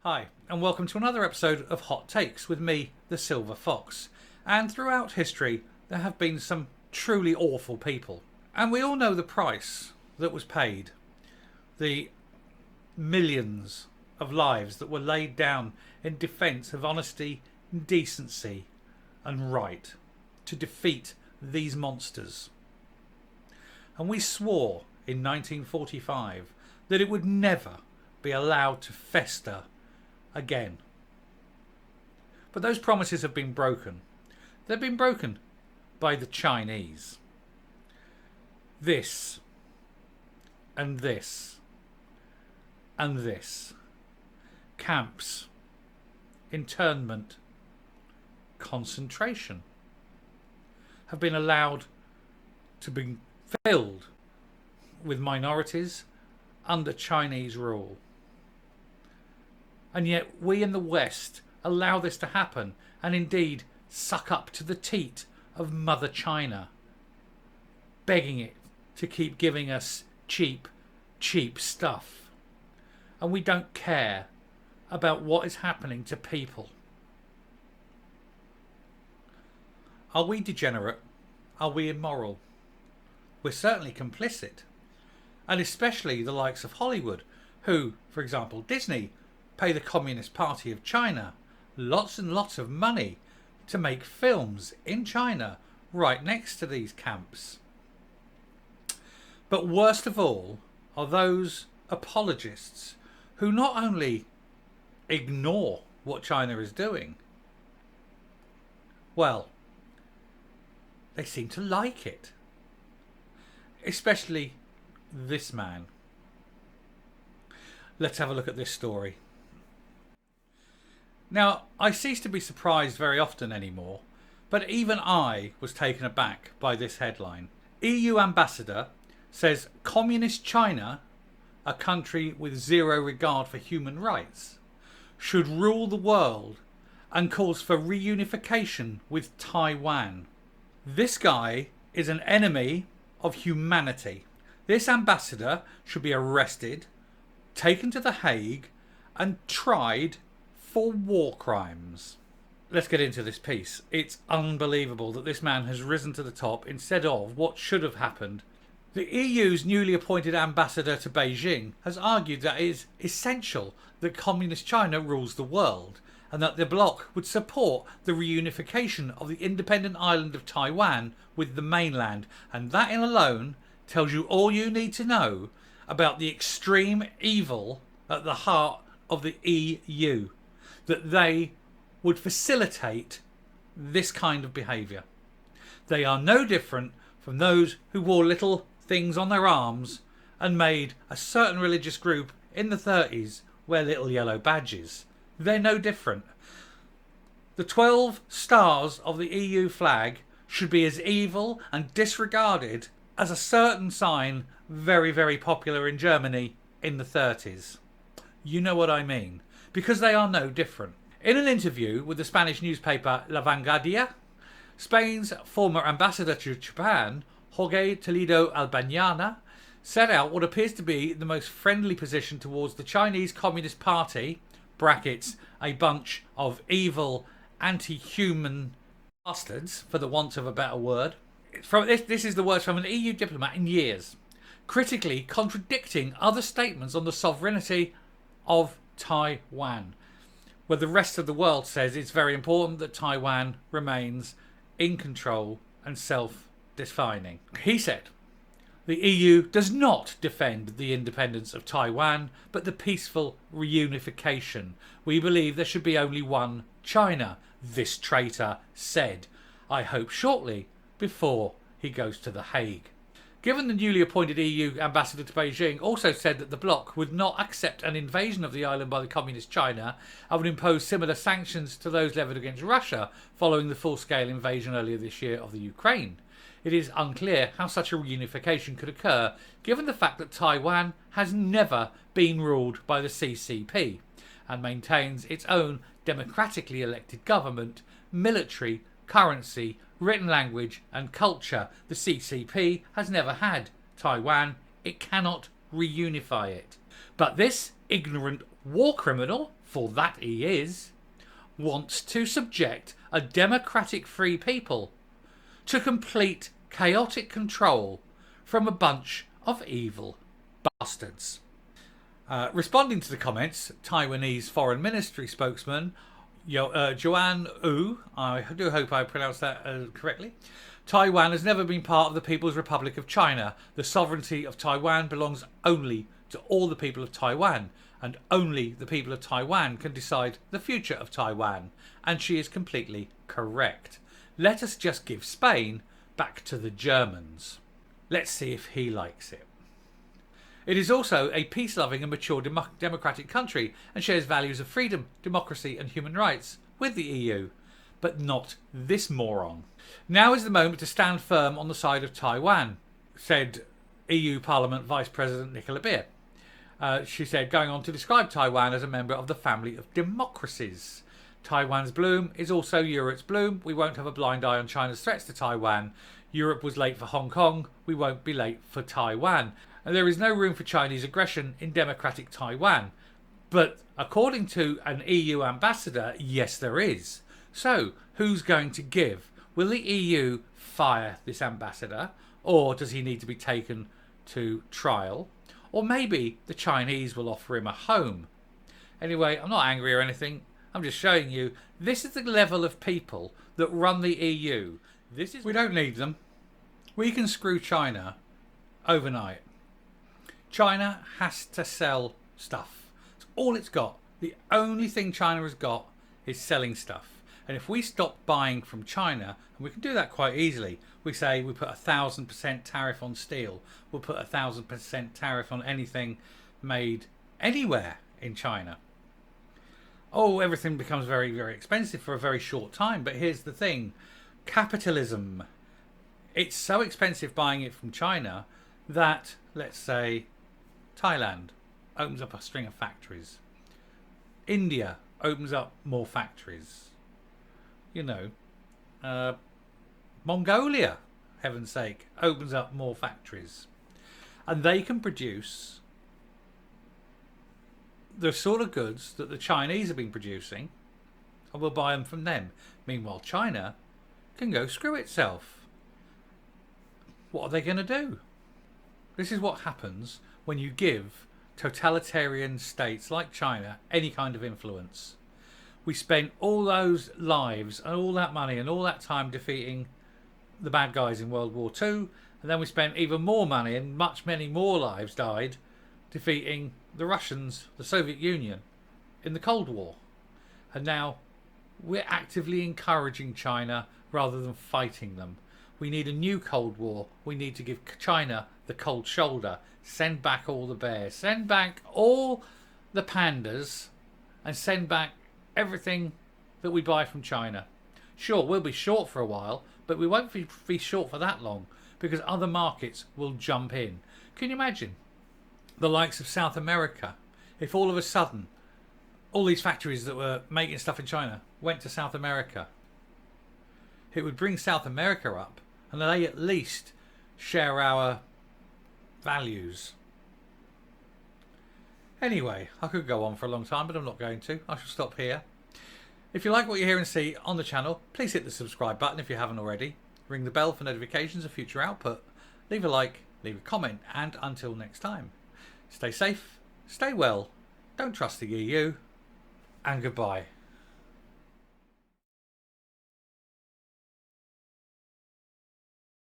Hi, and welcome to another episode of Hot Takes with me, the Silver Fox. And throughout history, there have been some truly awful people. And we all know the price that was paid. The millions of lives that were laid down in defence of honesty, decency, and right to defeat these monsters. And we swore in 1945 that it would never be allowed to fester again. But those promises have been broken. They've been broken by the Chinese. This and this and this. Camps, internment, concentration have been allowed to be filled with minorities under Chinese rule. And yet we in the West allow this to happen and indeed suck up to the teat of Mother China, begging it to keep giving us cheap stuff. And we don't care about what is happening to people. Are we degenerate? Are we immoral? We're certainly complicit. And especially the likes of Hollywood, who, for example, Disney, pay the Communist Party of China lots and lots of money to make films in China right next to these camps. But worst of all are those apologists who not only ignore what China is doing, well, they seem to like it. Especially this man. Let's have a look at this story. Now, I cease to be surprised very often anymore, but even I was taken aback by this headline. EU ambassador says Communist China, a country with zero regard for human rights, should rule the world and calls for reunification with Taiwan. This guy is an enemy of humanity. This ambassador should be arrested, taken to The Hague and tried for war crimes. Let's get into this piece. It's unbelievable that this man has risen to the top instead of what should have happened. The EU's newly appointed ambassador to Beijing has argued that it is essential that Communist China rules the world and that the bloc would support the reunification of the independent island of Taiwan with the mainland, and that in alone tells you all you need to know about the extreme evil at the heart of the EU, that they would facilitate this kind of behaviour. They are no different from those who wore little things on their arms and made a certain religious group in the 30s wear little yellow badges. They're no different. The 12 stars of the EU flag should be as evil and disregarded as a certain sign very, very popular in Germany in the 30s. You know what I mean. Because they are no different. In an interview with the Spanish newspaper La Vanguardia, Spain's former ambassador to Japan, Jorge Toledo Albañana, set out what appears to be the most friendly position towards the Chinese Communist Party, brackets, a bunch of evil, anti-human bastards, for the want of a better word. This is the words from an EU diplomat in years, critically contradicting other statements on the sovereignty of Taiwan, where the rest of the world says it's very important that Taiwan remains in control and self-defining. He said, the EU does not defend the independence of Taiwan, but the peaceful reunification. We believe there should be only one China, this traitor said, I hope shortly, before he goes to The Hague. Given the newly appointed EU ambassador to Beijing also said that the bloc would not accept an invasion of the island by the Communist China and would impose similar sanctions to those levied against Russia following the full-scale invasion earlier this year of the Ukraine. It is unclear how such a reunification could occur, given the fact that Taiwan has never been ruled by the CCP and maintains its own democratically elected government, military, currency, written language and culture. The CCP has never had Taiwan. It cannot reunify it. But this ignorant war criminal for that he is, wants to subject a democratic free people to complete chaotic control from a bunch of evil bastards. Responding to the comments, Taiwanese Foreign Ministry spokesman Joanne Wu, I do hope I pronounced that correctly. Taiwan has never been part of the People's Republic of China. The sovereignty of Taiwan belongs only to all the people of Taiwan, and only the people of Taiwan can decide the future of Taiwan. And she is completely correct. Let us just give Spain back to the Germans. Let's see if he likes it. It is also a peace-loving and mature democratic country and shares values of freedom, democracy and human rights with the EU. But not this moron. Now is the moment to stand firm on the side of Taiwan, said EU Parliament Vice President Nicola Beer. She said, going on to describe Taiwan as a member of the family of democracies. Taiwan's bloom is also Europe's bloom. We won't have a blind eye on China's threats to Taiwan. Europe was late for Hong Kong. We won't be late for Taiwan. And there is no room for Chinese aggression in democratic Taiwan. But according to an EU ambassador, yes, there is. So, who's going to give? Will the EU fire this ambassador? Or does he need to be taken to trial? Or maybe the Chinese will offer him a home. Anyway, I'm not angry or anything. I'm just showing you this is the level of people that run the EU. We don't need them. We can screw China overnight. China has to sell stuff. It's all it's got. The only thing China has got is selling stuff. And if we stop buying from China, and we can do that quite easily, we say we put 1,000% tariff on steel. We'll put 1,000% tariff on anything made anywhere in China. Oh, everything becomes very, very expensive for a very short time. But here's the thing. Capitalism. It's so expensive buying it from China that, let's say, Thailand opens up a string of factories. India opens up more factories. You know, Mongolia, heaven's sake, opens up more factories. And they can produce the sort of goods that the Chinese have been producing, and we'll buy them from them. Meanwhile, China can go screw itself. What are they going to do? This is what happens when you give totalitarian states like China any kind of influence. We spent all those lives and all that money and all that time defeating the bad guys in World War II, and then we spent even more money and many more lives died defeating the Russians, the Soviet Union, in the Cold War. And now we're actively encouraging China rather than fighting them. We need a new Cold War. We need to give China the cold shoulder. Send back all the bears. Send back all the pandas. And send back everything that we buy from China. Sure, we'll be short for a while, but we won't be short for that long because other markets will jump in. Can you imagine the likes of South America if all of a sudden all these factories that were making stuff in China went to South America? It would bring South America up, and they at least share our values. Anyway, I could go on for a long time, but I'm not going to. I shall stop here. If you like what you hear and see on the channel, please hit the subscribe button if you haven't already. Ring the bell for notifications of future output. Leave a like, leave a comment, and until next time, stay safe, stay well, don't trust the EU, and goodbye.